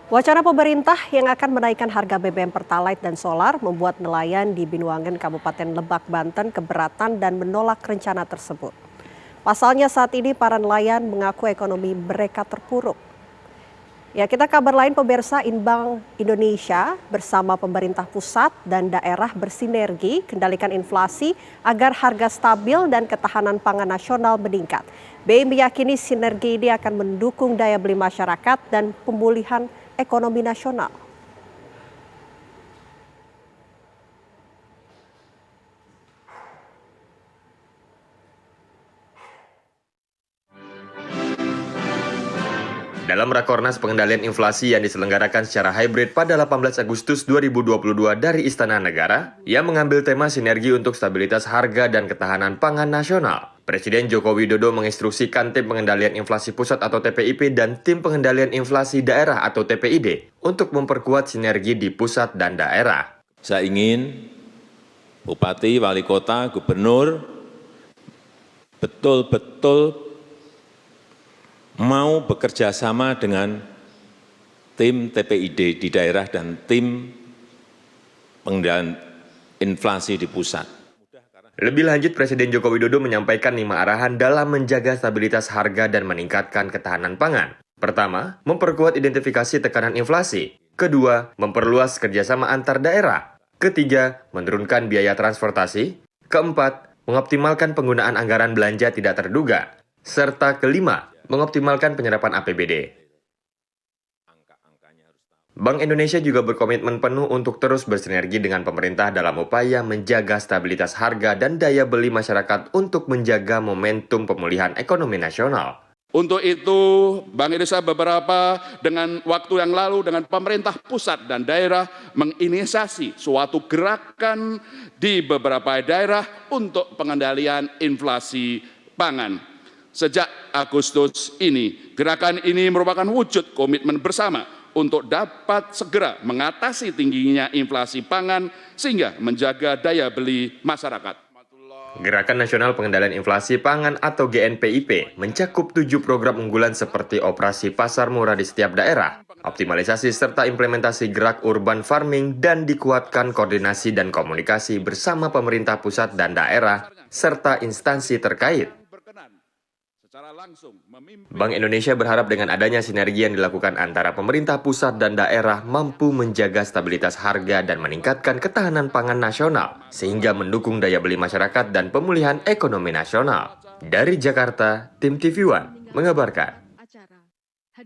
Wacana pemerintah yang akan menaikkan harga BBM Pertalite dan solar membuat nelayan di Binuangen, Kabupaten Lebak, Banten keberatan dan menolak rencana tersebut. Pasalnya saat ini para nelayan mengaku ekonomi mereka terpuruk. Ya, kita kabar lain pemirsa, Bank Indonesia bersama pemerintah pusat dan daerah bersinergi kendalikan inflasi agar harga stabil dan ketahanan pangan nasional meningkat. BI meyakini sinergi ini akan mendukung daya beli masyarakat dan pemulihan ekonomi nasional. Dalam Rakornas Pengendalian Inflasi yang diselenggarakan secara hybrid pada 18 Agustus 2022 dari Istana Negara, ia mengambil tema sinergi untuk stabilitas harga dan ketahanan pangan nasional. Presiden Joko Widodo menginstruksikan Tim Pengendalian Inflasi Pusat atau TPIP dan Tim Pengendalian Inflasi Daerah atau TPID untuk memperkuat sinergi di pusat dan daerah. Saya ingin Bupati, Wali Kota, Gubernur betul-betul mau bekerja sama dengan tim TPID di daerah dan tim pengendalian inflasi di pusat. Lebih lanjut, Presiden Joko Widodo menyampaikan 5 arahan dalam menjaga stabilitas harga dan meningkatkan ketahanan pangan. Pertama, memperkuat identifikasi tekanan inflasi. Kedua, memperluas kerjasama antar daerah. Ketiga, menurunkan biaya transportasi. Keempat, mengoptimalkan penggunaan anggaran belanja tidak terduga. Serta kelima, mengoptimalkan penyerapan APBD. Bank Indonesia juga berkomitmen penuh untuk terus bersinergi dengan pemerintah dalam upaya menjaga stabilitas harga dan daya beli masyarakat untuk menjaga momentum pemulihan ekonomi nasional. Untuk itu, Bank Indonesia dengan waktu yang lalu dengan pemerintah pusat dan daerah menginisiasi suatu gerakan di beberapa daerah untuk pengendalian inflasi pangan. Sejak Agustus ini, gerakan ini merupakan wujud komitmen bersama untuk dapat segera mengatasi tingginya inflasi pangan sehingga menjaga daya beli masyarakat. Gerakan Nasional Pengendalian Inflasi Pangan atau GNPIP mencakup 7 program unggulan seperti operasi pasar murah di setiap daerah, optimalisasi serta implementasi gerak urban farming, dan dikuatkan koordinasi dan komunikasi bersama pemerintah pusat dan daerah serta instansi terkait. Bank Indonesia berharap dengan adanya sinergi yang dilakukan antara pemerintah pusat dan daerah mampu menjaga stabilitas harga dan meningkatkan ketahanan pangan nasional, sehingga mendukung daya beli masyarakat dan pemulihan ekonomi nasional. Dari Jakarta, Tim TV One mengabarkan.